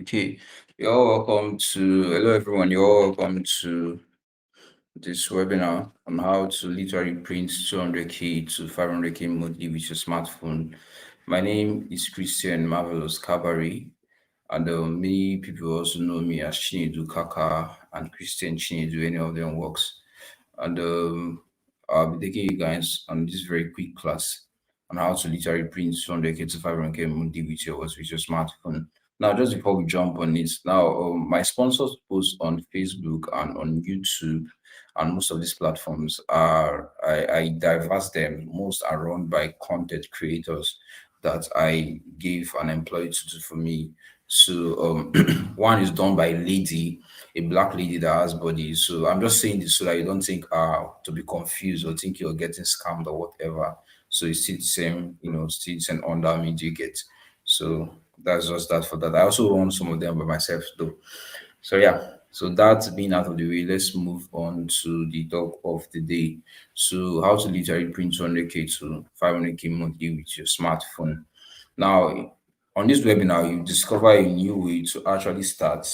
Okay, you're all welcome to hello everyone. You're all welcome to this webinar on how to literally print 200k to 500k monthly with your smartphone. My name is Christian Marvelous Cabaret, and many people also know me as Chinedu Kaka and Christian Chinedu. Any of them works, and I'll be taking you guys on this very quick class on how to literally print 200k to 500k monthly with your smartphone. Now, just before we jump on it, now my sponsors post on Facebook and on YouTube and most of these platforms I diverse them. Most are run by content creators that I gave an employee to do for me. So one is done by a lady, a black lady that has body. So I'm just saying this so that you don't think to be confused or think you're getting scammed or whatever. So it's still the same, still the same under me you get. So that's just that for that. I also run some of them by myself though. So yeah, so that's being out of the way, let's move on to the talk of the day. So how to literally print 200k to 500k monthly with your smartphone. Now, on this webinar, you discover a new way to actually start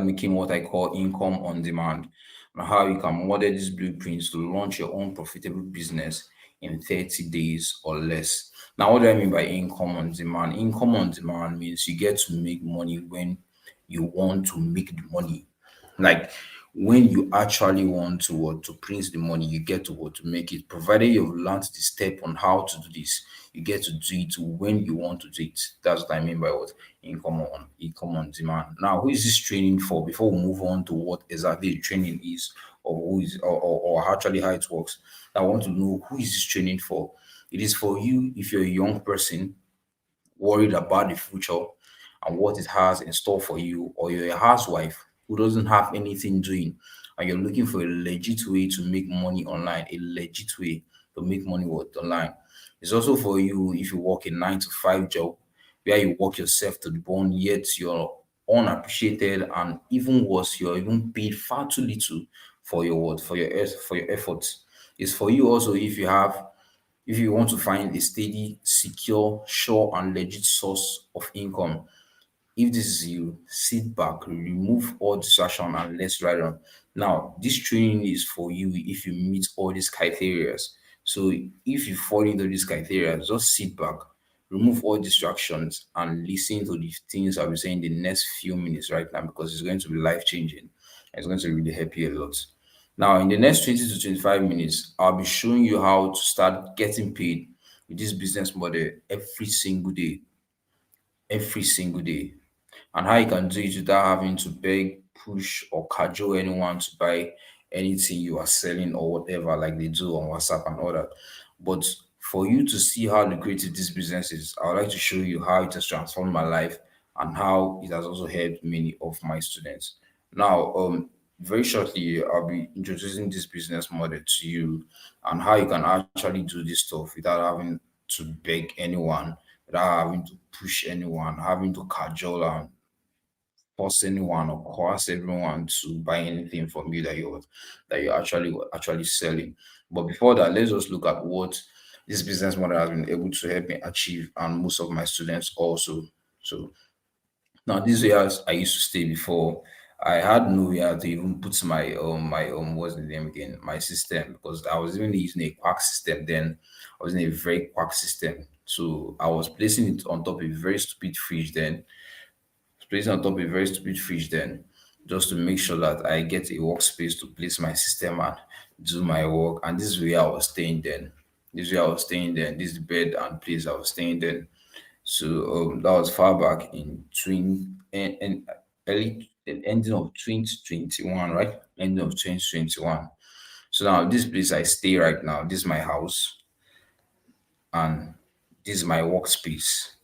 making what I call income on demand, and how you can model these blueprints to launch your own profitable business in 30 days or less. Now, what do I mean by income on demand? Income on demand means you get to make money when you want to make the money. Like when you actually want to to print the money, you get to to make it. Provided you've learned the step on how to do this, you get to do it when you want to do it. That's what I mean by what income on demand. Now, who is this training for? Before we move on to what exactly the training is, or who is or actually how it works, I want to know who is this training for. It is for you if you're a young person worried about the future and what it has in store for you, or you're a housewife who doesn't have anything doing and you're looking for a legit way to make money online, a legit way to make money online. It's also for you if you work a 9 to 5 job where you work yourself to the bone, yet you're unappreciated, and even worse, you're even paid far too little for your for your efforts. It's for you also if you want to find a steady, secure, sure, and legit source of income. If this is you, sit back, remove all distraction, and let's ride on. Now, this training is for you if you meet all these criteria. So if you fall into these criteria, just sit back, remove all distractions, and listen to the things I'll be saying the next few minutes right now, because it's going to be life changing. It's going to really help you a lot. Now, in the next 20 to 25 minutes, I'll be showing you how to start getting paid with this business model every single day, and how you can do it without having to beg, push, or cajole anyone to buy anything you are selling or whatever, like they do on WhatsApp and all that. But for you to see how lucrative this business is, I would like to show you how it has transformed my life and how it has also helped many of my students. Now, very shortly, I'll be introducing this business model to you and how you can actually do this stuff without having to beg anyone, without having to push anyone, having to cajole and force anyone or coerce everyone to buy anything from you that you're actually selling. But before that, let's just look at what this business model has been able to help me achieve, and most of my students also. So now, these areas I used to stay before, I had nowhere to even put my what's the name again, my system, because I was even using a quack system then. I was in a very quack system. So I was placing it on top of a very stupid fridge then, placing on top a very stupid fridge then, just to make sure that I get a workspace to place my system and do my work. And this is where I was staying then. This is where I was staying then. This is the bed and place I was staying then. So that was far back in early ending of 2021, right? Ending of 2021. So now this place I stay right now, this is my house, and this is my workspace.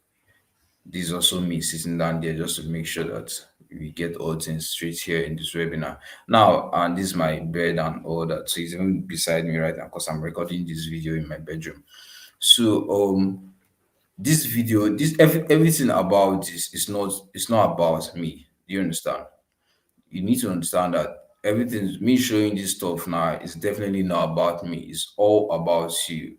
This is also me sitting down there just to make sure that we get all things straight here in this webinar. Now, and this is my bed and all that. So it's even beside me right now because I'm recording this video in my bedroom. So this video, everything about this is not, it's not about me. Do you understand? You need to understand that everything me showing this stuff now is definitely not about me. It's all about you.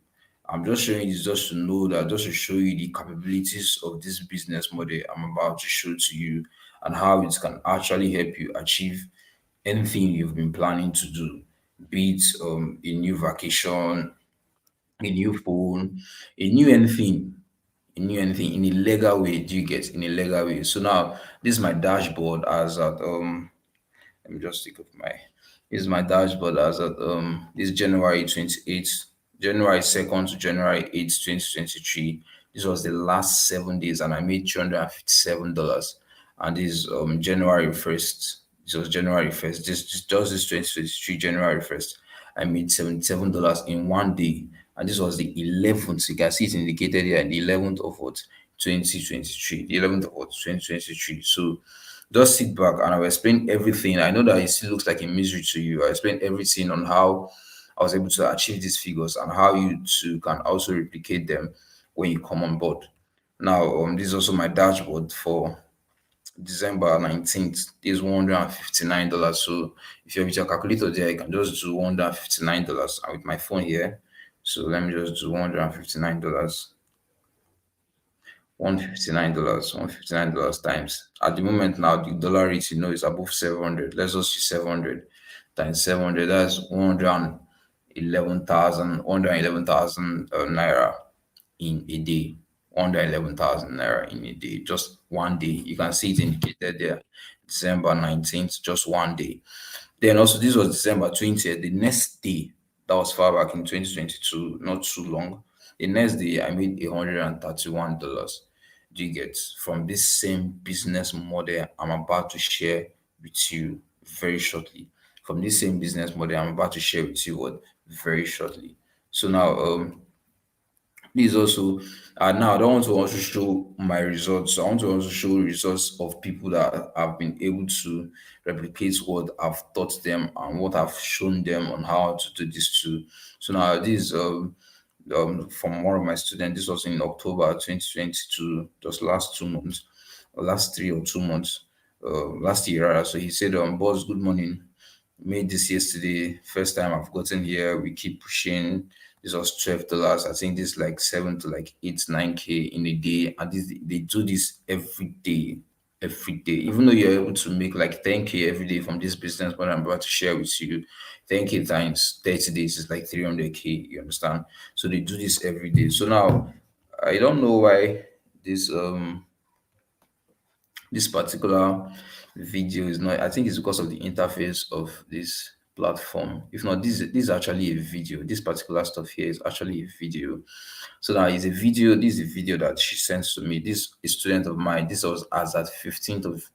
I'm just showing this just to know that, just to show you the capabilities of this business model I'm about to show to you, and how it can actually help you achieve anything you've been planning to do, be it a new vacation, a new phone, a new anything, a new anything in a legal way. Do you get, in a legal way? So now this is my dashboard as at let me just take up my, this is my dashboard as at this January 28th, January 2nd to January 8th, 2023. This was the last 7 days and I made $257. And this is January 1st. This was January 1st. Just this 2023, January 1st. I made $77 in one day. And this was the 11th. You can see it indicated here, the 11th of what? 2023. The 11th of what? 2023. So just sit back and I'll explain everything. I know that it still looks like a mystery to you. I explain everything on how I was able to achieve these figures and how you too can also replicate them when you come on board. Now, this is also my dashboard for December 19th. This is $159. So if you're with your calculator there, you can just do $159. And with my phone here, so let me just do $159. $159 times. At the moment now, the dollar rate, is above 700. Let's just use 700 times 700. That's 111,000 naira in a day. 111,000 naira in a day. Just one day. You can see it indicated there. December 19th, just one day. Then also, this was December 20th. The next day, that was far back in 2022, not too long. The next day, I made $131. Do you get, from this same business model I'm about to share with you very shortly? From this same business model I'm about to share with you what, very shortly. So now, this also, now I don't want to also show my results. I want to also show results of people that have been able to replicate what I've taught them and what I've shown them on how to do this too. So now this from one of my students. This was in October 2022, just last 2 months, or last 3 or 2 months, last year rather. So he said, boss, good morning. Made this yesterday. First time I've gotten here. We keep pushing. This was $12. I think this like 7 to like 8, 9K in a day. And this, they do this every day. Every day. Even though you're able to make like 10K every day from this business what I'm about to share with you, 10K times 30 days is like 300K. You understand? So they do this every day. So now I don't know why this this particular video is not, I think it's because of the interface of this platform. If not, this is actually a video. This particular stuff here is actually a video. So now it's a video. This is a video that she sends to me. This is a student of mine. This was as at 15th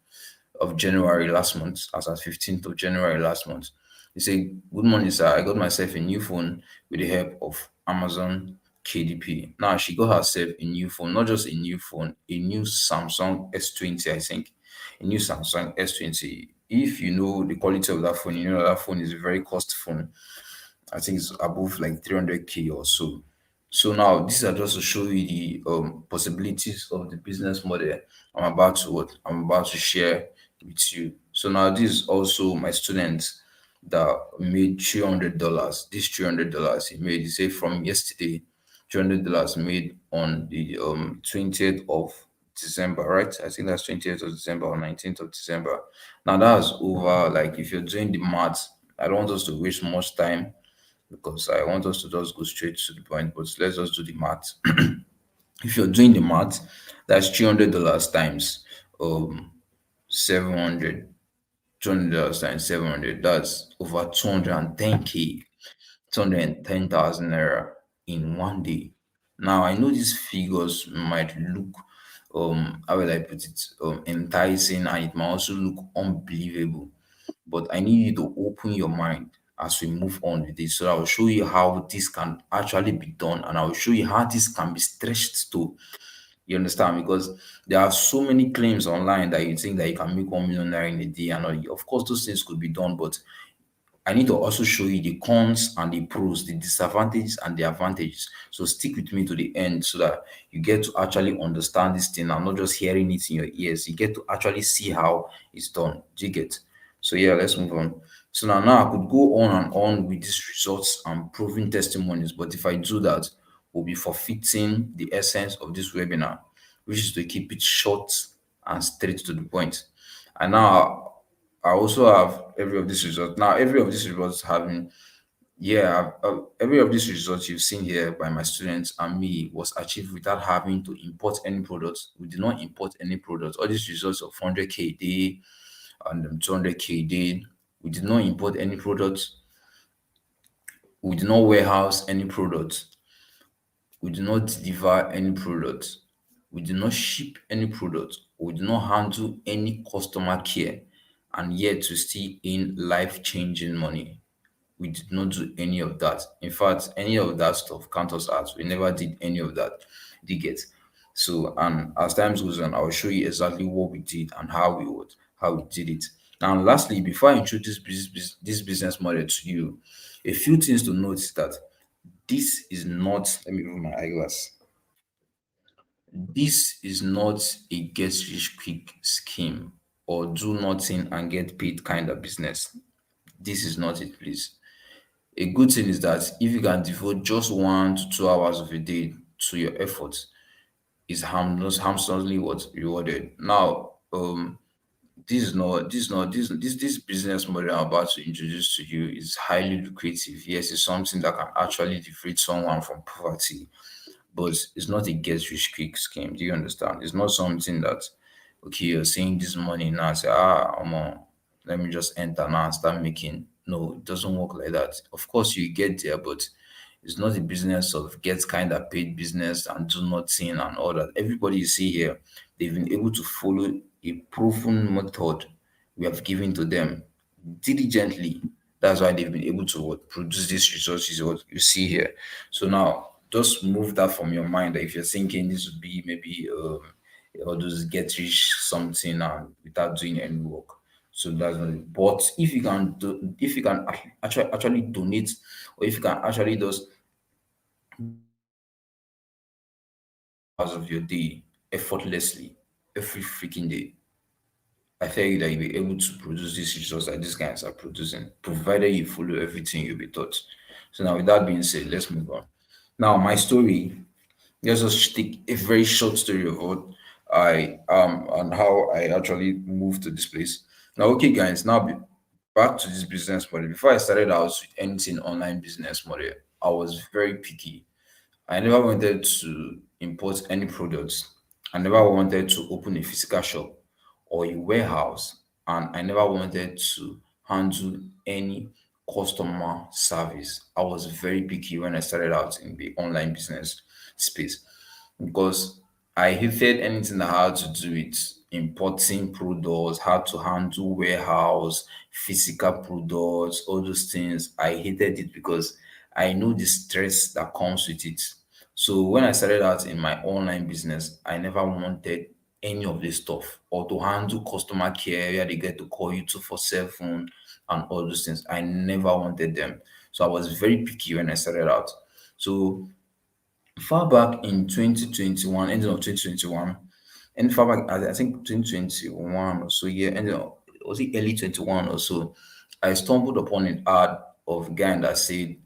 of January last month. As at 15th of January last month. He said, good morning, sir. I got myself a new phone with the help of Amazon KDP. Now she got herself a new phone, not just a new phone, a new Samsung S20, I think. A new Samsung S20. If you know the quality of that phone, you know that phone is a very cost phone. I think it's above like 300K or so. So now these are just to show you the possibilities of the business model I'm about to share with you. So now this is also my students that made $300. This $300 he made, he said from yesterday, $300 made on the 20th of December, right? I think that's 20th of December or 19th of December. Now that's over. Like if you're doing the math, I don't want us to waste much time because I want us to just go straight to the point. But let's just do the math. If you're doing the math, that's $300 times 700. $200 times 700. That's over 210K, 210,000 naira in one day. Now I know these figures might look how will I put it, enticing, and it might also look unbelievable, but I need you to open your mind as we move on with this. So I will show you how this can actually be done, and I will show you how this can be stretched to. You understand? Because there are so many claims online that you think that you can make 1 million naira in a day, and all. Of course, those things could be done, but I need to also show you the cons and the pros, the disadvantages and the advantages. So stick with me to the end so that you get to actually understand this thing and not just hearing it in your ears. You get to actually see how it's done. Do you get? So yeah, let's move on. So now I could go on and on with these results and proving testimonies, but if I do that, will be forfeiting the essence of this webinar, which is to keep it short and straight to the point. And now I also have every of these results. Now, every of these results having, every of these results you've seen here by my students and me was achieved without having to import any products. We did not import any products. All these results of 100K a day and 200K a day, we did not import any products. We did not warehouse any products. We do not deliver any product. We do not ship any product. We do not handle any customer care, and yet to still in life changing money. We did not do any of that. In fact, any of that stuff count us out. We never did any of that. Did you get? So, and as time goes on, I'll show you exactly what we did and how we did it. Now, lastly, before I introduce this business model to you, a few things to note is that this is not. Let me remove my eyeglass. This is not a get rich quick scheme or do nothing and get paid kind of business. This is not it, please. A good thing is that if you can devote just 1 to 2 hours of a day to your efforts, is handsomely what rewarded. Now, this business model I'm about to introduce to you is highly lucrative. Yes, it's something that can actually liberate someone from poverty, but it's not a get rich quick scheme. Do you understand? It's not something that, okay, you're seeing this money now, say, let me just enter now and start making. No, it doesn't work like that. Of course, you get there, but it's not a business of get kind of paid business and do nothing and all that. Everybody you see here, they've been able to follow a proven method we have given to them diligently. That's why they've been able to produce these resources what you see here. So now just move that from your mind that if you're thinking this would be maybe or those get rich something and without doing any work. So that's not it. But if you can actually donate, or if you can actually just hours of your day effortlessly every freaking day, I tell you that you'll be able to produce these results that these guys are producing, provided you follow everything you'll be taught. So now, with that being said, let's move on. Now, my story. Let's just take a very short story of what I and how I actually moved to this place. Now, okay, guys. Now, back to this business model. Before I started out with anything online business model, I was very picky. I never wanted to import any products. I never wanted to open a physical shop or a warehouse. And I never wanted to handle any customer service. I was very picky when I started out in the online business space because I hated anything that had to do with importing products, how to handle warehouse, physical products, all those things. I hated it because I know the stress that comes with it. So when I started out in my online business, I never wanted any of this stuff or to handle customer care where they get to call you 247 and all those things. I never wanted them. So I was very picky when I started out. So far back in 2021, ending of 2021, and far back, I think 2021 or so, yeah, ending of, was it early 21 or so, I stumbled upon an ad of a guy that said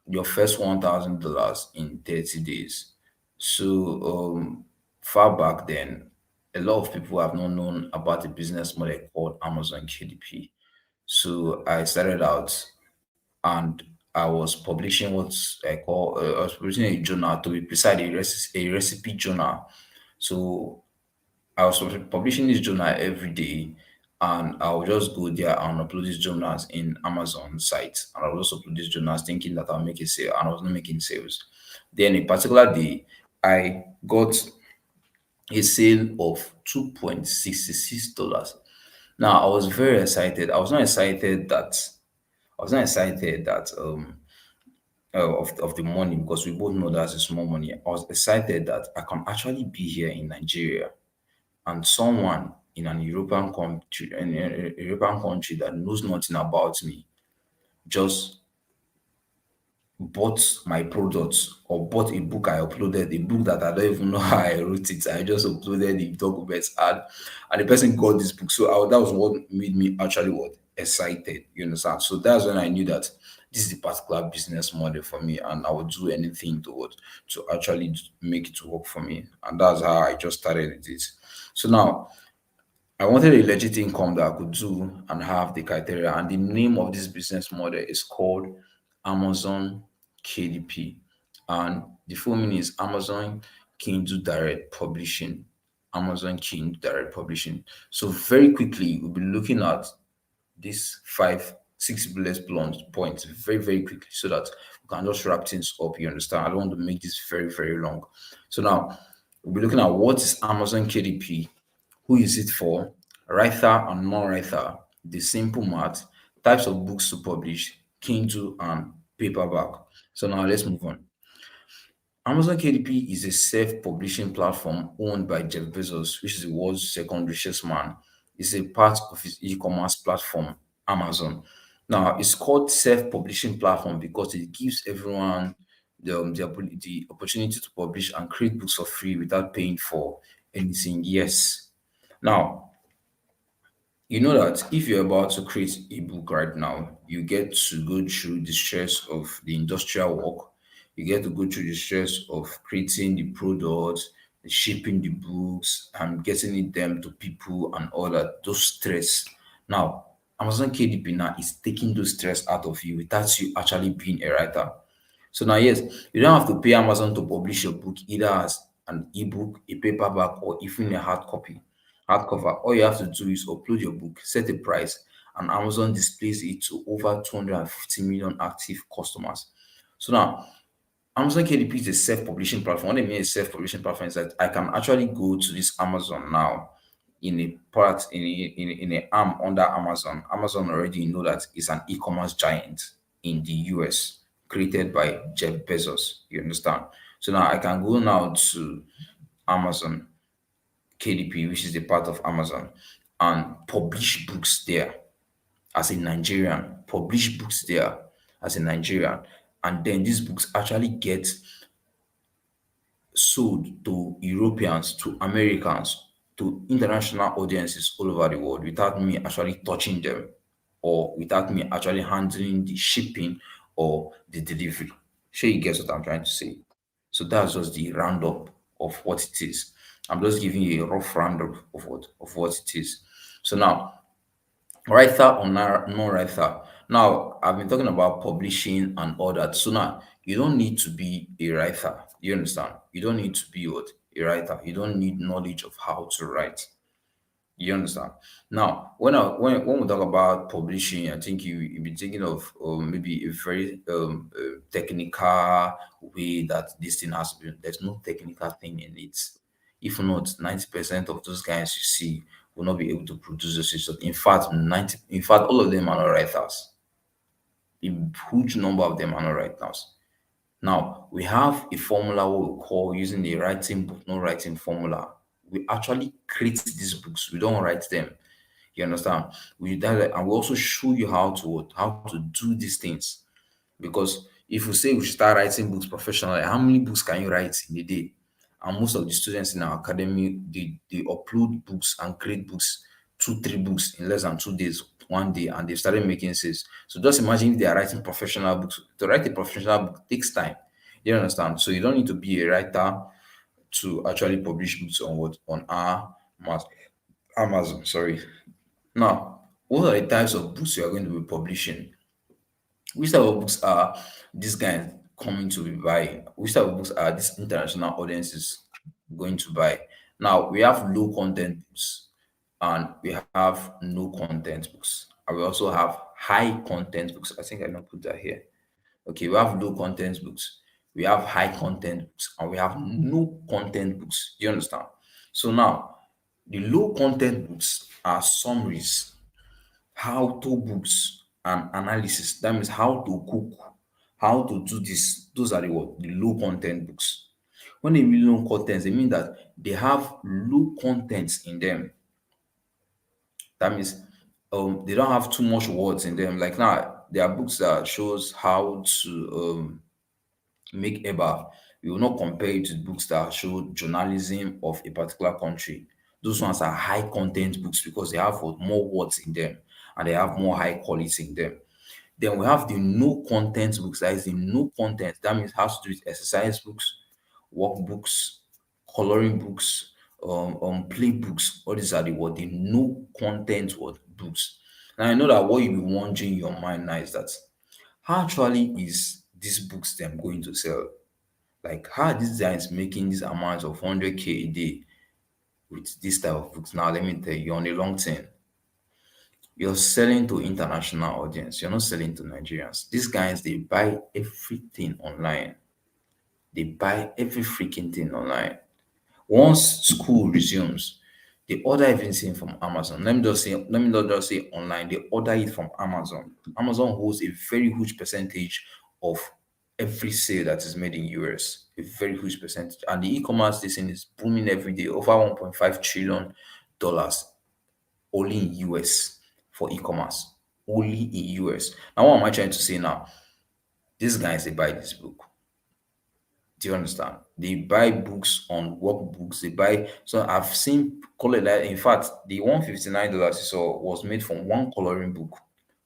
your first $1,000 in 30 days. So far back then, a lot of people have not known about a business model called Amazon KDP. So I started out and I was publishing what I was publishing a journal, to be precise, a recipe journal. So I was publishing this journal every day, and I'll just go there and upload these journals in Amazon site, and I'll also upload these journals thinking that I'll make a sale, and I was not making sales. Then a particular day, I got a sale of $2.66. Now I was very excited. I was not excited that of the money because we both know that's a small money. I was excited that I can actually be here in Nigeria and someone in an European country that knows nothing about me just bought my products or bought a book I uploaded, a book that I don't even know how I wrote it. I just uploaded the documents and the person got this book. So that was what made me actually what excited. You understand? So that's when I knew that this is the particular business model for me, and I would do anything to actually make it work for me. And that's how I just started with it. So now I wanted a legit income that I could do and have the criteria. And the name of this business model is called Amazon KDP. And the full meaning is Amazon Kindle Direct Publishing. Amazon Kindle Direct Publishing. So very quickly, we'll be looking at these five, six bullet points very, very quickly so that we can just wrap things up. You understand? I don't want to make this very, very long. So now we'll be looking at what is Amazon KDP, who is it for, writer and non-writer, the simple math, types of books to publish, Kindle and paperback. So now let's move on. Amazon KDP is a self-publishing platform owned by Jeff Bezos, which is the world's second richest man. It's a part of his e-commerce platform, Amazon. Now, it's called self-publishing platform because it gives everyone the opportunity to publish and create books for free without paying for anything. Yes. Now, you know that if you're about to create a book right now, you get to go through the stress of the industrial work. You get to go through the stress of creating the product, shipping the books, and getting it them to people and all that. Those stress. Now, Amazon KDP now is taking those stress out of you without you actually being a writer. So now, yes, you don't have to pay Amazon to publish your book either as an ebook, a paperback, or even a hard copy. Hardcover. All you have to do is upload your book, set a price, and Amazon displays it to over 250 million active customers. So now, Amazon KDP is a self-publishing platform. What I mean is self-publishing platform is that I can actually go to this Amazon now in a part in a arm under Amazon. Amazon already know that it's an e-commerce giant in the US created by Jeff Bezos. You understand? So now I can go now to Amazon KDP, which is a part of Amazon, and publish books there as a Nigerian. Publish books there as a Nigerian, and then these books actually get sold to Europeans, to Americans, to international audiences all over the world without me actually touching them or without me actually handling the shipping or the delivery. Sure, you get what I'm trying to say. So that's just the roundup of what it is. I'm just giving you a rough roundup of what it is. So now, writer or non-writer. Now, I've been talking about publishing and all that. So now, you don't need to be a writer. You understand? You don't need to be what? A writer. You don't need knowledge of how to write. You understand? Now, when we talk about publishing, I think you be thinking of maybe a very technical way that this thing has to be. There's no technical thing in it. If not, 90% of those guys you see will not be able to produce this result. In fact, all of them are not writers. A huge number of them are not writers. Now, we have a formula what we call using the writing book, no writing formula. We actually create these books. We don't write them. You understand? And we also show you how to do these things. Because if we say we should start writing books professionally, how many books can you write in a day? And most of the students in our academy, they upload books and create books, two, three books in less than 2 days, one day, and they started making sales. So just imagine if they are writing professional books. To write a professional book takes time. You understand? So you don't need to be a writer to actually publish books on our Amazon. Sorry. Now, what are the types of books you are going to be publishing? Which type of books are these guys coming to be buying? Which type of books are these international audiences going to buy? Now we have low content books and we have no content books. And we also have high content books. I think I don't put that here. Okay, we have low content books, we have high content books, and we have no content books. Do you understand? So now the low content books are summaries, how-to books, and analysis. That means how to cook, how to do this. Those are the what? The low content books. When they mean low contents, they mean that they have low contents in them. That means they don't have too much words in them. Like now, there are books that shows how to make EBA. We will not compare it to books that show journalism of a particular country. Those ones are high content books because they have more words in them and they have more high quality in them. Then we have the no content books. That is the no content. That means it has to do with exercise books, workbooks, coloring books, play books. All these are the what the no content what books. And I know that what you'll be wondering in your mind now is that how actually is these books them going to sell? Like how are these guys making these amounts of 100K a day with this type of books? Now let me tell you, on the long term, you're selling to international audience. You're not selling to Nigerians. These guys they buy everything online. They buy every freaking thing online. Once school resumes, they order everything from Amazon. Let me not just say online, they order it from Amazon. Amazon holds a very huge percentage of every sale that is made in US, a very huge percentage. And the e-commerce this thing is booming every day, over $1.5 trillion only in US for e-commerce. Only in US. Now, what am I trying to say now? These guys they buy this book. Do you understand? They buy books on workbooks. They buy. So I've seen color that. In fact, the $159 you saw was made from one coloring book.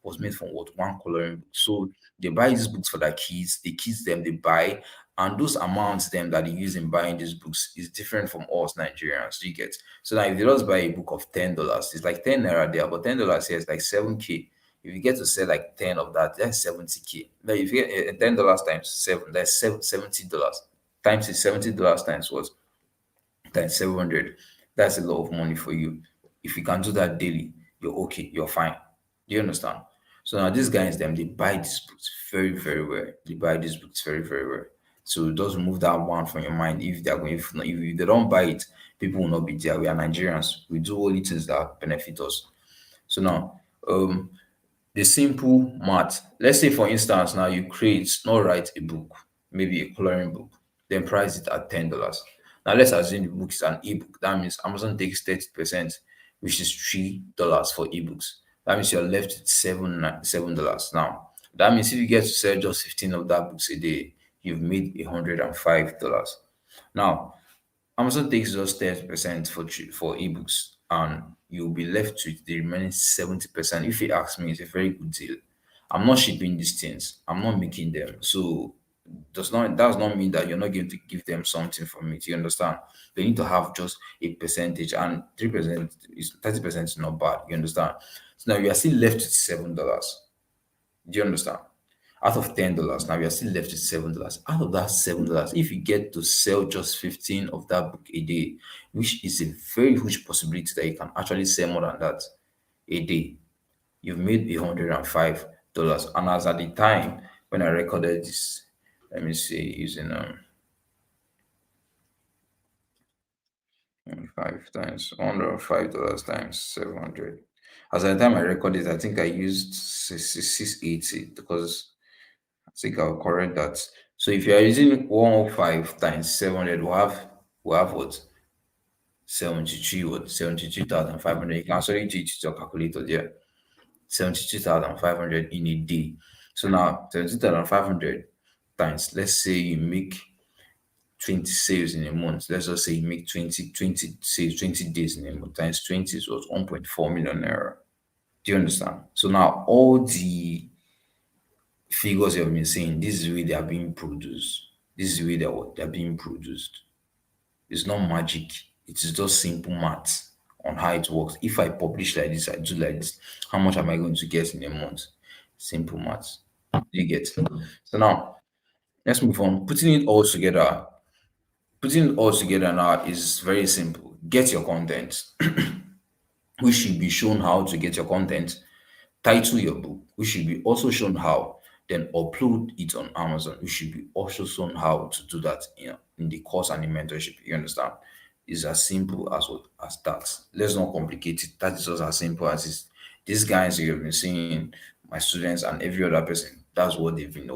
Was made from what? One coloring book. So they buy these books for their kids. The kids them they buy, and those amounts them that they use in buying these books is different from us Nigerians. Do you get? So now if they just buy a book of $10, it's like 10 naira there, but $10 here is like 7K. If you get to sell like 10 of that, that's 70K. Now if you get $10 times seven, that's $70. Times is $70 times what? Times 700. That's a lot of money for you. If you can do that daily, you're okay, you're fine. Do you understand? So now these guys, them, they buy these books very, very well. They buy these books very, very well. So just remove that one from your mind. If they're going, if they don't buy it, people will not be there. We are Nigerians. We do only things that benefit us. So now, the simple math. Let's say, for instance, now you create, not write a book, maybe a coloring book, then price it at $10. Now let's assume the book is an ebook. That means Amazon takes 30%, which is $3 for ebooks. That means you're left with $7. Now that means if you get to sell just 15 of that books a day, you've made $105. Now Amazon takes just 30% for ebooks, and you'll be left with the remaining 70%. If you ask me, it's a very good deal. I'm not shipping these things, I'm not making them. So does not mean that you're not going to give them something from it. You understand? They need to have just a percentage, and 3% is 30% is not bad. You understand? So now you are still left with $7. Do you understand? Out of $10, now we are still left with $7. Out of that $7, if you get to sell just 15 of that book a day, which is a very huge possibility that you can actually sell more than that a day, you've made $105. And as at the time when I recorded this, let me see, using 5 times $105 times 700. As at the time I recorded, I think I used 680 because I think I'll correct that. So if you are using 105 times 700, we have what? 73, what? 72,500. You can actually do it with your calculator there. 72,500 in a day. So now 72,500 times, let's say you make 20 sales in a month. Let's just say you make 20 sales, 20 days in a month, times 20 is what? 1.4 million naira. Do you understand? So now all the figures you have been saying, this is the way they are being produced. This is the way they're being produced. It's not magic. It is just simple math on how it works. If I publish like this, I do like this, how much am I going to get in a month? Simple math. You get? So now let's move on. Putting it all together now is very simple. Get your content. We should be shown how to get your content, title your book. We should be also shown how, then upload it on Amazon. We should be also shown how to do that in the course and the mentorship. You understand? It's as simple as that. Let's not complicate it. That is just as simple as it's. These guys you have been seeing, my students and every other person, that's what they've been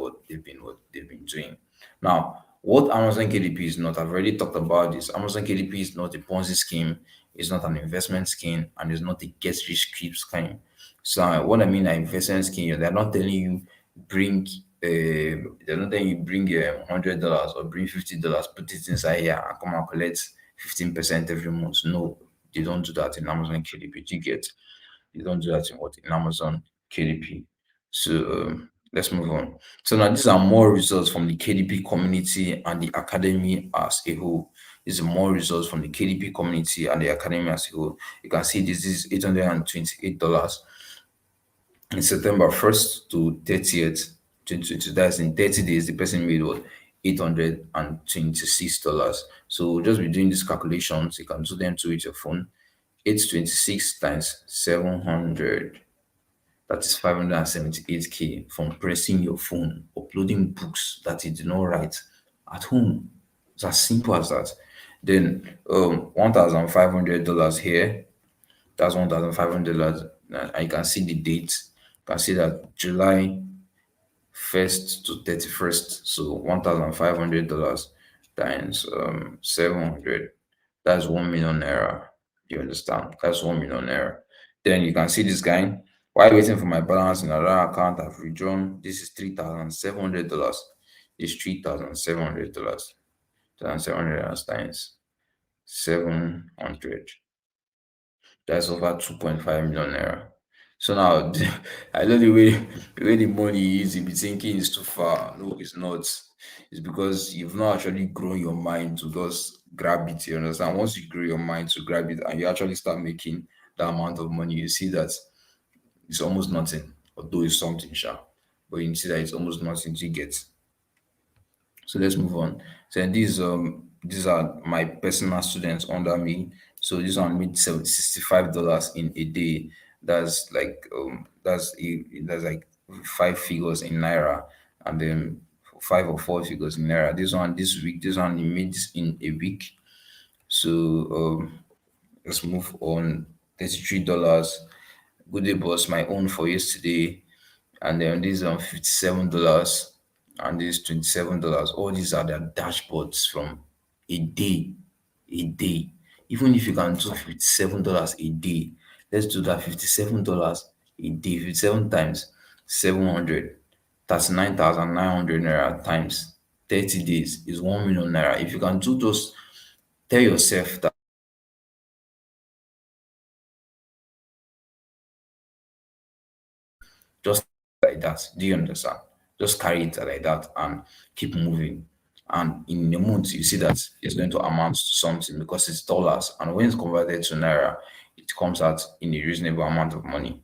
doing. Now, what Amazon KDP is not, I've already talked about this. Amazon KDP is not a Ponzi scheme, it's not an investment scheme, and it's not a get rich quick scheme. So what I mean an investment scheme, they're not telling you bring they're not telling you bring $100 or bring $50, put it inside here and come and collect 15% every month. No, they don't do that in Amazon KDP. You get? They don't do that in Amazon KDP. So let's move on. So now these are more results from the KDP community and the academy as a whole. These are more results from the KDP community and the academy as a whole. You can see this is $828 in September 1st to 30th, 2022. That's in 30 days. The person made what? $826. So we'll just be doing these calculations. You can do them too with your phone. 826 times 700, that is 578K from pressing your phone, uploading books that you did not write at home. It's as simple as that. Then $1,500 here. That's $1,500. And you can see the date. You can see that July 1st to 31st. So $1,500 times 700. That's 1 million naira. You understand? That's 1 million naira. Then you can see this guy. While waiting for my balance in another account, I've withdrawn. This is $3,700. It's $3,700. $3,700 times 700. That's over 2.5 million naira. So now, I know the way the money is, you'll be thinking it's too far. No, it's not. It's because you've not actually grown your mind to just grab it. You understand? Once you grow your mind to grab it and you actually start making that amount of money, you see that it's almost nothing. Although it's something, sure. But you see that it's almost nothing to get. So let's move on. So these are my personal students under me. So this one made $65 in a day. That's like 5 figures in naira, and then 5 or 4 figures in naira. This one he made this in a week. So let's move on. $33. Good day, boss. My own for yesterday, and then these are $57 and these $27. All these are their dashboards from a day, a day. Even if you can do $57 a day, let's do that. $57 a day, 57 times 700, that's 9,900 naira times 30 days is 1 million naira. If you can do those, tell yourself that just like that. Do you understand? Just carry it like that and keep moving. And in a month, you see that it's going to amount to something because it's dollars. And when it's converted to naira, it comes out in a reasonable amount of money.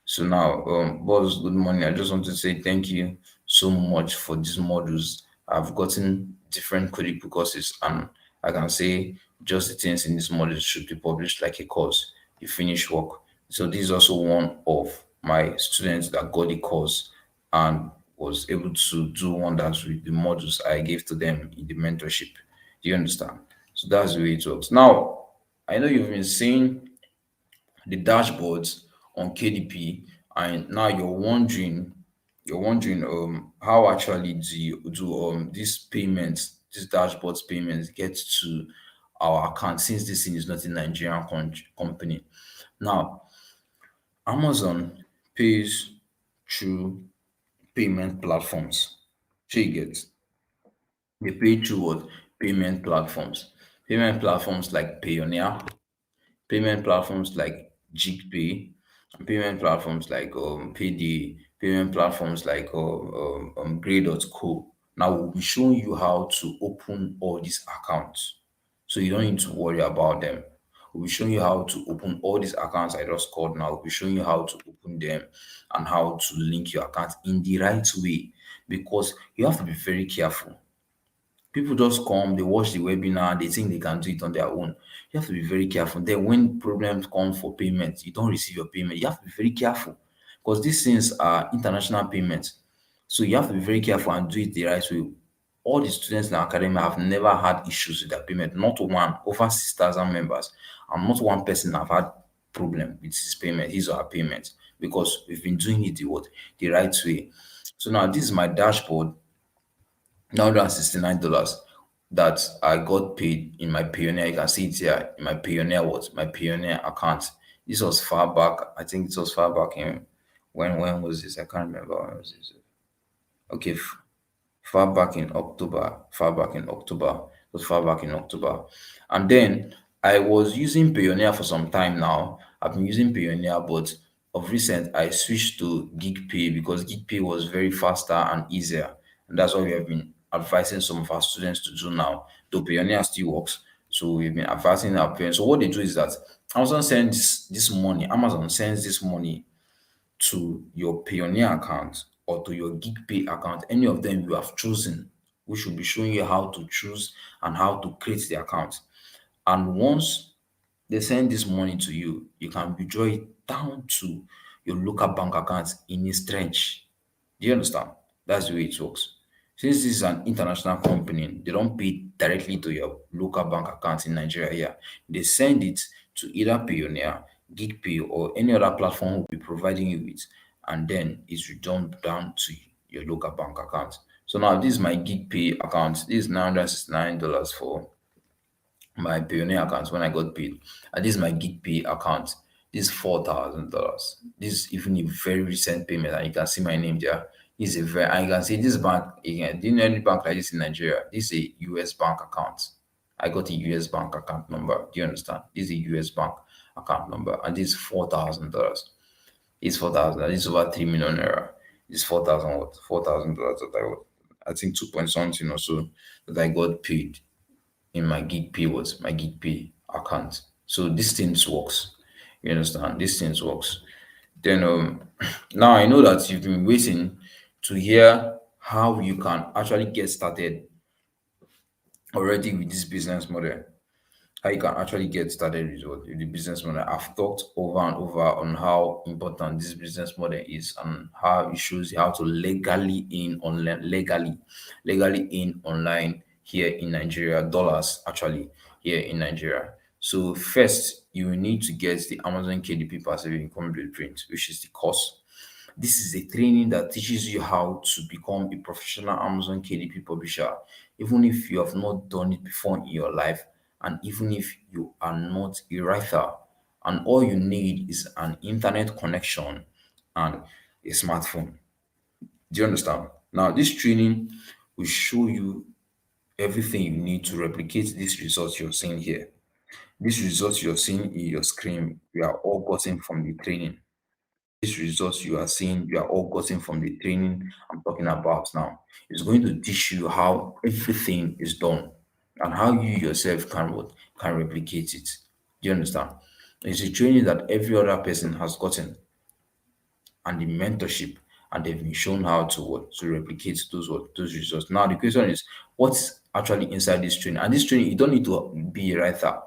So now, boss, good morning. I just want to say thank you so much for these modules. I've gotten different critical courses, and I can say just the things in this module should be published like a course. You finish work. So this is also one of my students that got the course and was able to do wonders with the modules I gave to them in the mentorship. Do you understand? So that's the way it works. Now, I know you've been seeing the dashboards on KDP, and now you're wondering how actually do these payments, these dashboards payments get to our account since this thing is not a Nigerian company. Now, Amazon pays through payment platforms. So you get, they pay through what? Payment platforms. Payment platforms like Payoneer, payment platforms like Jigpay, and payment platforms like Payday, payment platforms like Grey.co. Now we'll be showing you how to open all these accounts. So you don't need to worry about them. We'll be showing you how to open all these accounts I just called now. We'll be showing you how to open them and how to link your account in the right way, because you have to be very careful. People just come, they watch the webinar, they think they can do it on their own. You have to be very careful. Then when problems come for payment, you don't receive your payment. You have to be very careful because these things are international payments. So you have to be very careful and do it the right way. All the students in our academy have never had issues with their payment. Not one, over 6,000 members. And not one person have had problem with his payment, his or her payment, because we've been doing it the right way. So now this is my dashboard, $969 that I got paid in my Pioneer. You can see it here in my Pioneer what? My Pioneer account. This was far back. I think it was far back in when was this? I can't remember when was this. Okay, far back in October. Far back in October. It was far back in October. And then I was using Pioneer for some time now. I've been using Pioneer, but of recent, I switched to gig pay because gig pay was very faster and easier. And that's what we have been advising some of our students to do now. Though Pioneer still works. So we've been advising our parents. So what they do is that Amazon sends this money to your Pioneer account or to your gig pay account, any of them you have chosen. We should be showing you how to choose and how to create the account. And once they send this money to you, you can withdraw it down to your local bank account in a stretch. Do you understand? That's the way it works. Since this is an international company, they don't pay directly to your local bank account in Nigeria here. They send it to either Payoneer, GigPay, or any other platform will be providing you with, and then it's returned down to your local bank account. So now this is my GigPay account. This is $969 for my Payoneer account when I got paid. And this is my gig pay account. This is $4,000. This is even a very recent payment, and you can see my name there. This is a very, and you can see this bank again. Do you know any bank like this in Nigeria? This is a US bank account. I got a US bank account number. Do you understand? This is a US bank account number, and this is $4,000. It's 4,000. This is over 3 million naira. It's 4,000 what? $4,000 that I think 2 point something or so that I got paid in my gig pay was my gig pay account. So these things works. You understand? These things works. Then now I know that you've been waiting to hear how you can actually get started already with this business model, how you can actually get started with the business model. I've talked over and over on how important this business model is and how it shows you how to legally in online here in Nigeria, dollars actually here in Nigeria. So first, you will need to get the Amazon KDP passive income blueprint, which is the course. This is a training that teaches you how to become a professional Amazon KDP publisher, even if you have not done it before in your life, and even if you are not a writer. And all you need is an internet connection and a smartphone. Do you understand? Now, this training will show you everything you need to replicate these results you're seeing here. These results you're seeing in your screen, we are all gotten from the training. These results you are seeing, you are all gotten from the training I'm talking about now. It's going to teach you how everything is done and how you yourself can replicate it. Do you understand? It's a training that every other person has gotten and the mentorship, and they've been shown how to replicate those results. Now the question is, what's actually inside this training? And this training, you don't need to be a writer.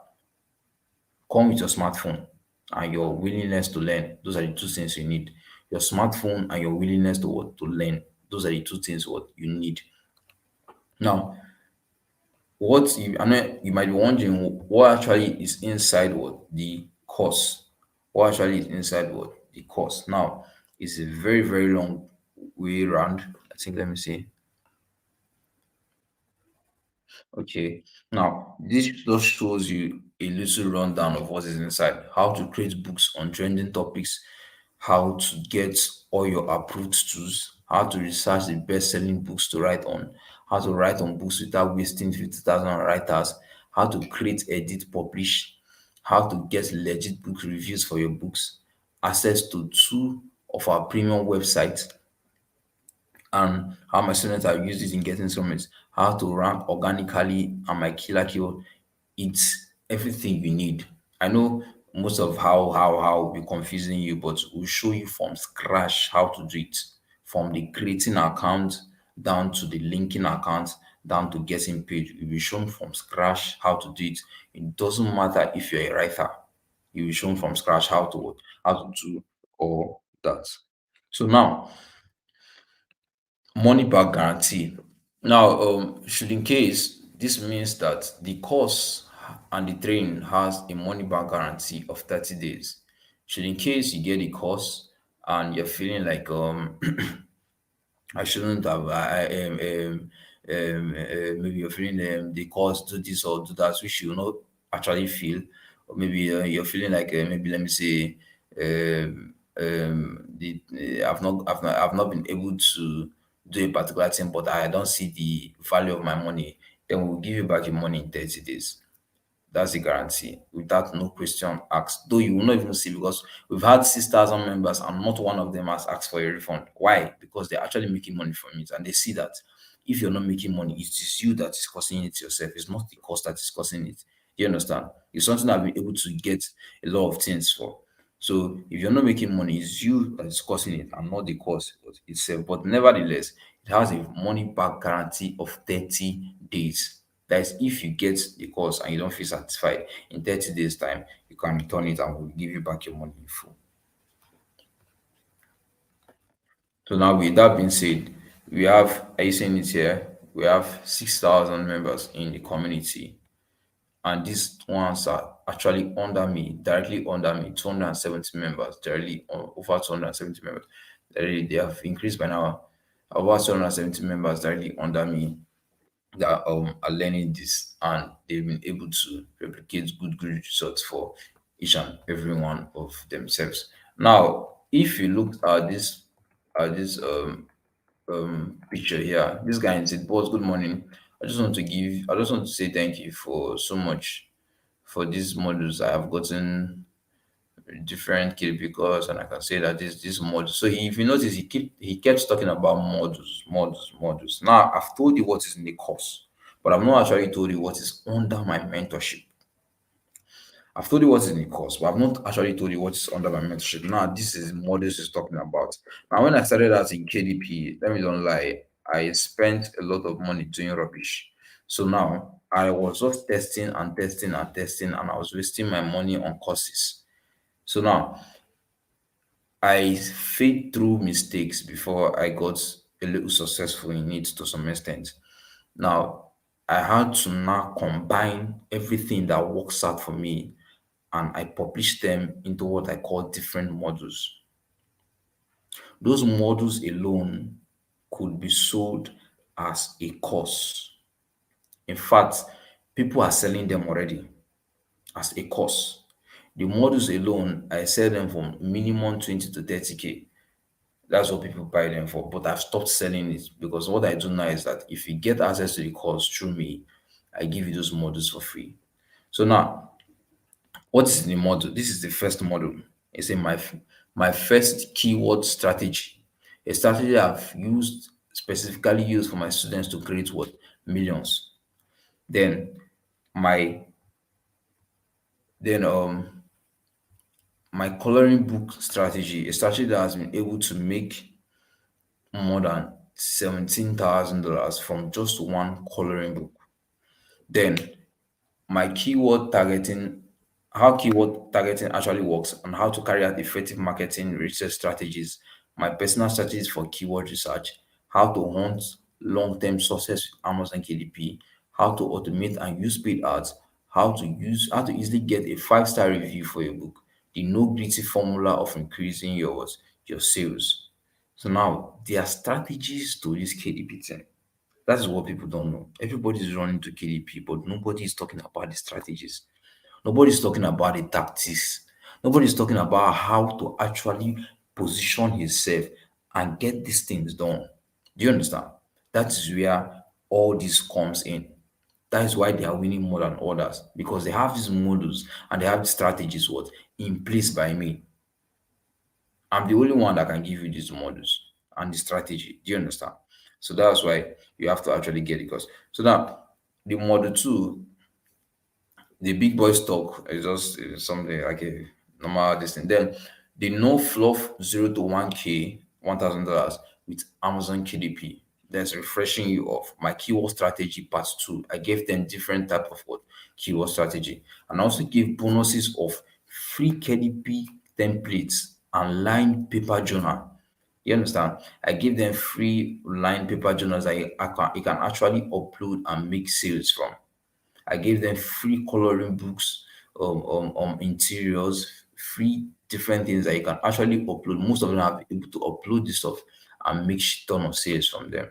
Come with your smartphone and your willingness to learn. Those are the two things you need. Your smartphone and your willingness to to learn. Those are the two things what you need. Now, what you I know you might be wondering what actually is inside the course. What actually is inside the course. Now, it's a very, very long way around. I think let me see. Okay. Now, this just shows you a little rundown of what is inside, how to create books on trending topics, how to get all your approved tools, how to research the best-selling books to write on, how to write on books without wasting 50,000 writers, how to create, edit, publish, how to get legit book reviews for your books, access to two of our premium websites, and how my students have used it in getting summits, how to rank organically, and my killer keyword. It's everything you need. I know most of how will be confusing you, but we'll show you from scratch how to do it. From the creating account down to the linking account, down to getting paid. You'll be shown from scratch how to do it. It doesn't matter if you're a writer, you'll be shown from scratch how to do all that. So now, money back guarantee. Now, should in case this means that the course and the training has a money back guarantee of 30 days. Should in case you get the course and you're feeling like I shouldn't have maybe you're feeling the course do this or do that, which you not actually feel, or maybe you're feeling like maybe let me say I've not been able to do a particular thing, but I don't see the value of my money, then we'll give you back your money in 30 days. That's a guarantee without no question asked. Though you will not even see, because we've had 6,000 members and not one of them has asked for a refund. Why? Because they're actually making money from it and they see that if you're not making money, it is you that is causing it yourself. It's not the cost that is causing it. Do you understand? It's something I've been able to get a lot of things for. So if you're not making money, it's you that is causing it and not the cause itself. But nevertheless, it has a money back guarantee of 30 days. That is, if you get the course and you don't feel satisfied in 30 days' time, you can return it and we'll give you back your money in full. So now with that being said, we have, are you seeing it here? We have 6,000 members in the community, and these ones are actually under me, directly under me, 270 members, directly over 270 members. They have increased by now over 270 members directly under me that are learning this, and they've been able to replicate good results for each and every one of themselves. Now, if you look at this picture here, this guy in it, boss, good morning. I just want to say thank you for so much for these models. I have gotten different KDP course, and I can say that this model. So if you notice, he kept talking about models. Now I've told you what is in the course, but I've not actually told you what is under my mentorship. I've told you what is in the course, but I've not actually told you what is under my mentorship. Now this is models he's talking about. Now when I started out in KDP, let me don't lie, I spent a lot of money doing rubbish. So now I was just testing, and I was wasting my money on courses. So now I failed through mistakes before I got a little successful in it to some extent. Now, I had to now combine everything that works out for me and I publish them into what I call different models. Those models alone could be sold as a course. In fact, people are selling them already as a course. The models alone, I sell them from minimum 20 to 30K. That's what people buy them for. But I've stopped selling it because what I do now is that if you get access to the course through me, I give you those models for free. So now, what is the model? This is the first model. It's in my first keyword strategy. A strategy I've used specifically used for my students to create what millions. Then my then my coloring book strategy, a strategy that has been able to make more than $17,000 from just one coloring book. Then my keyword targeting, how keyword targeting actually works and how to carry out effective marketing research strategies, my personal strategies for keyword research, how to hunt long-term success with Amazon KDP, how to automate and use paid ads, how to easily get a five-star review for your book, the no gritty formula of increasing your sales. So now there are strategies to this KDP thing. That is what people don't know. Everybody is running to KDP, but nobody is talking about the strategies. Nobody is talking about the tactics. Nobody is talking about how to actually position himself and get these things done. Do you understand? That is where all this comes in. That is why they are winning more than others because they have these models and they have the strategies what in place by me. I'm the only one that can give you these models and the strategy. Do you understand? So that's why you have to actually get it. Because so now the model two, the big boys talk is just something like a normal this thing. Then the no fluff 0 to 1K, $1,000 with Amazon KDP. That's refreshing you off. My keyword strategy part two. I gave them different type of what keyword strategy, and I also give bonuses of free KDP templates and line paper journal. You understand? I give them free line paper journals that you can actually upload and make sales from. I gave them free coloring books, interiors, free different things that you can actually upload. Most of them are able to upload this stuff and make ton of sales from them.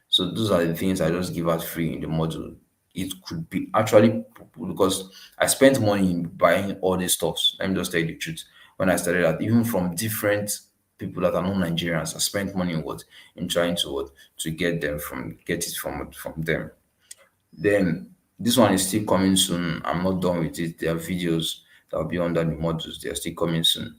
So those are the things I just give out free in the module. It could be actually because I spent money in buying all these stuffs. Let me just tell you the truth. When I started out, even from different people that are non Nigerians, I spent money in what in trying to what to get it from them. Then This one is still coming soon. I'm not done with it. There are videos that will be under the modules. They are still coming soon.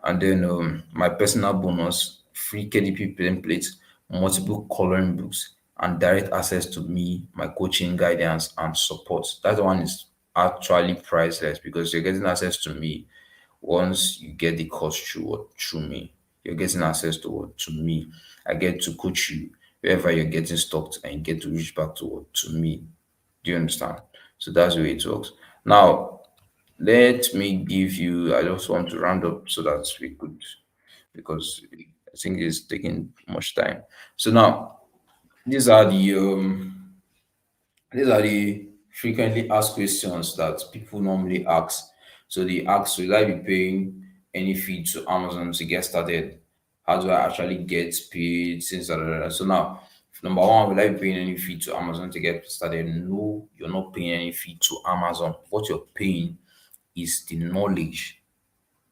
And then my personal bonus, free KDP templates, multiple coloring books, and direct access to me, my coaching, guidance, and support. That one is actually priceless because you're getting access to me once you get the course through me. You're getting access to me. I get to coach you wherever you're getting stuck and you get to reach back to me. Do you understand? So that's the way it works. Now, let me give you, I just want to round up so that we could, because I think it's taking much time. So now, these are the these are the frequently asked questions that people normally ask. So they ask, will I be paying any fee to Amazon to get started? How do I actually get paid? Since da, da, da, da. So now, number one, will I be paying any fee to Amazon to get started? No, you're not paying any fee to Amazon. What you're paying is the knowledge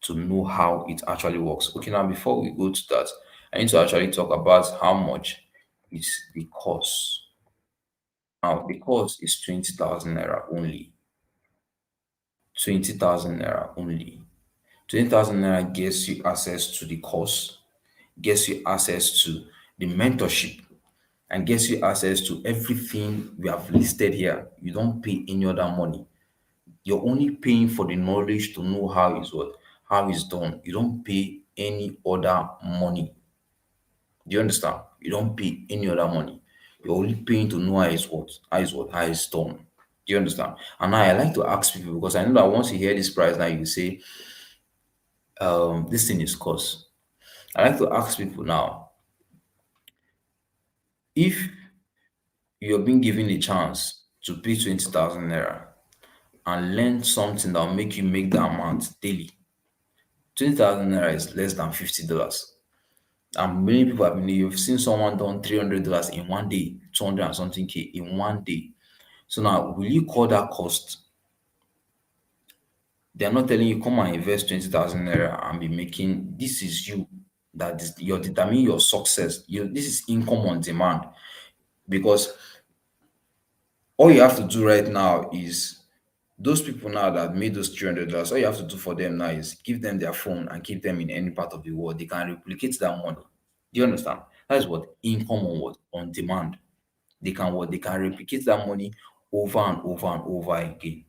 to know how it actually works. Okay, now before we go to that, I need to actually talk about how much is the cost. Now, the cost is 20,000 naira only. 20,000 naira only. 20,000 naira gets you access to the course, gets you access to the mentorship, and gets you access to everything we have listed here. You don't pay any other money. You're only paying for the knowledge to know how it's done. You don't pay any other money. Do you understand? You don't pay any other money. You're only paying to know how it's done. Do you understand? And now I like to ask people because I know that once you hear this price now, you say, this thing is cost. I like to ask people now, if you're being given a chance to pay 20,000 naira and learn something that will make you make the amount daily, 20,000 naira is less than $50. And many people have been, you've seen someone done $300 in one day, 200 and something K in one day. So now, will you call that cost? They're not telling you come and invest 20,000 naira and be making, this is you, that is you're determining your success. This is income on demand because all you have to do right now is those people now that made those $300, all you have to do for them now is give them their phone and keep them in any part of the world. They can replicate that money. Do you understand? That is what income on what? On demand. They can what? They can replicate that money over and over and over again.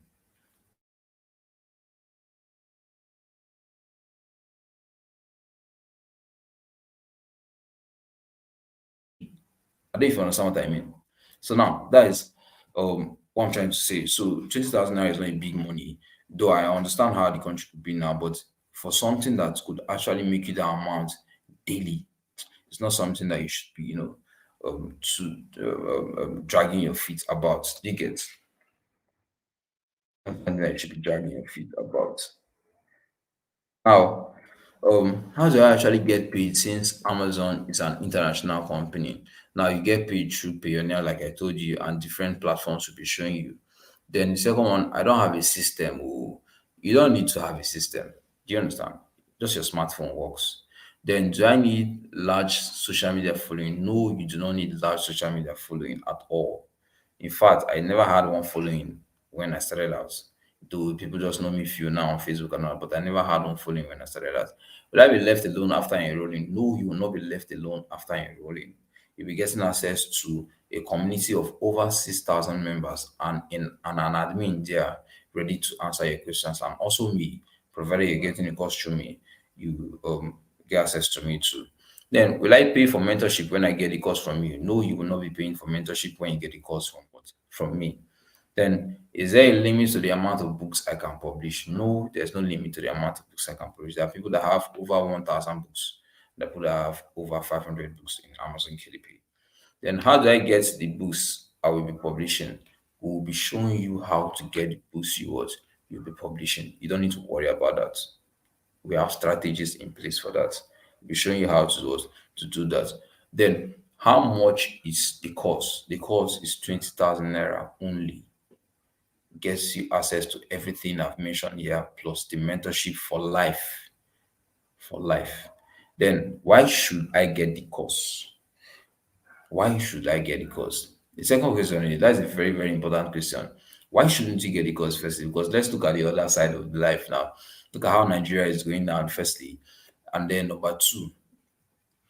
I don't know if you understand what I mean. So now that is what I'm trying to say. So 20,000 naira is not a big money, though I understand how the country could be now, but for something that could actually make you that amount daily, it's not something that you should be, dragging your feet about. You get something that you should be dragging your feet about. Now, how do I actually get paid since Amazon is an international company? Now you get paid through Payoneer, like I told you, and different platforms will be showing you. Then the second one, I don't have a system. Oh, you don't need to have a system. Do you understand? Just your smartphone works. Then do I need large social media following? No, you do not need large social media following at all. In fact, I never had one following when I started out. Though people just know me few now on Facebook and all, but I never had one following when I started out. Will I be left alone after enrolling? No, you will not be left alone after enrolling. You'll be getting access to a community of over 6,000 members and an admin there ready to answer your questions. And also me, provided you're getting a course through me, you get access to me too. Then, will I pay for mentorship when I get the course from you? No, you will not be paying for mentorship when you get the course from what? From me. Then, is there a limit to the amount of books I can publish? No, there's no limit to the amount of books I can publish. There are people that have over 1,000 books, there are people that have over 500 books in Amazon KDP. Then, how do I get the books I will be publishing? We will be showing you how to get the books you'll be publishing. You don't need to worry about that. We have strategies in place for that. We'll be showing you how to do that. Then, how much is the course? The course is 20,000 naira only. Gets you access to everything I've mentioned here, plus the mentorship for life. For life. Then, why should I get the course? Why should I get the course? The second question is that's a very, very important question. Why shouldn't you get the course firstly? Because let's look at the other side of life now. Look at how Nigeria is going down firstly. And then number two,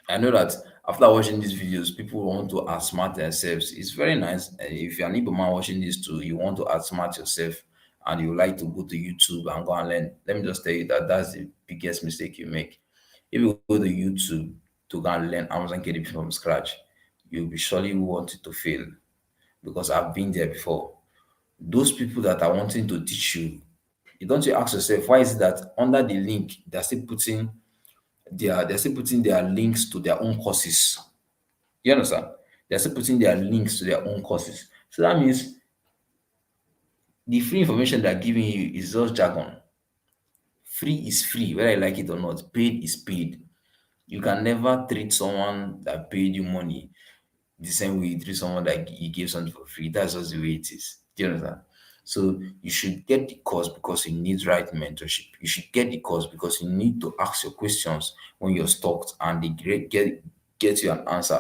I know that after watching these videos, people want to outsmart themselves. It's very nice. If you're an Igbo man watching this too, you want to outsmart yourself and you like to go to YouTube and go and learn. Let me just tell you that that's the biggest mistake you make. If you go to YouTube to go and learn Amazon KDP from scratch, you'll be surely wanting to fail because I've been there before. Those people that are wanting to teach you, you don't you ask yourself why is it that under the link they're still putting their links to their own courses. You understand? They're still putting their links to their own courses. So that means the free information they're giving you is just jargon. Free is free, whether you like it or not. Paid is paid. You can never treat someone that paid you money the same way you treat someone that you gave something for free. That's just the way it is. Do you understand? So you should get the course because you need right mentorship. You should get the course because you need to ask your questions when you're stuck and they get you an answer.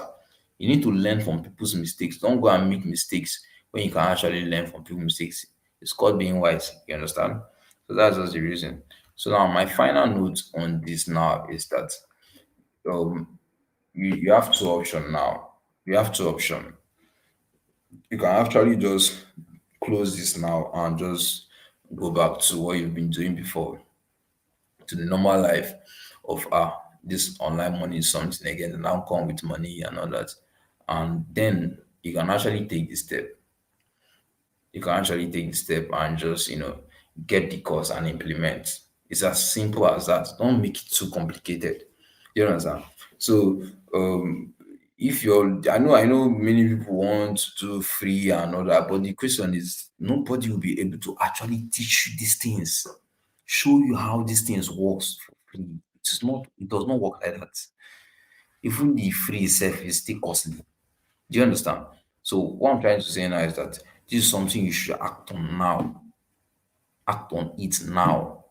You need to learn from people's mistakes. Don't go and make mistakes when you can actually learn from people's mistakes. It's called being wise. You understand? So that's just the reason. So now my final note on this now is that um you have two options now. You have two options. You can actually just close this now and just go back to what you've been doing before, to the normal life of this online money is something again, and now come with money and all that. And then you can actually take the step. You can actually take the step and just, get the course and implement. It's as simple as that. Don't make it too complicated. You understand? So if you're I know many people want to do free and all that, but the question is nobody will be able to actually teach you these things, show you how these things works for free. It does not work like that. Even the free itself is still costly. Do you understand? So what I'm trying to say now is that this is something you should act on now. Act on it now.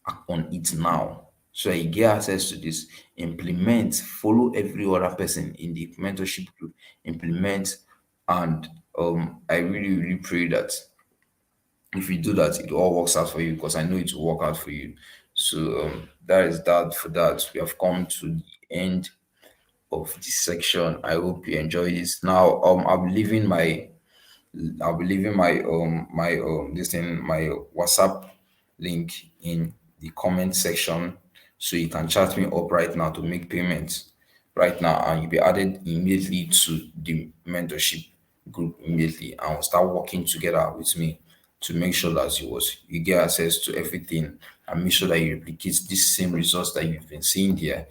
Act on it now. So that you get access to this. Implement, follow every other person in the mentorship group. Implement, and I really, really pray that if you do that, it all works out for you because I know it will work out for you. So that is that for that. We have come to the end of this section. I hope you enjoy this. Now, I'll be leaving my WhatsApp link in the comment section so you can chat me up right now to make payments right now and you'll be added immediately to the mentorship group immediately and we'll start working together with me to make sure that you get access to everything and make sure that you replicate this same results that you've been seeing here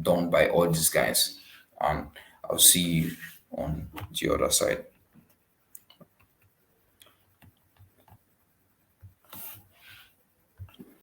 done by all these guys. And I'll see you on the other side.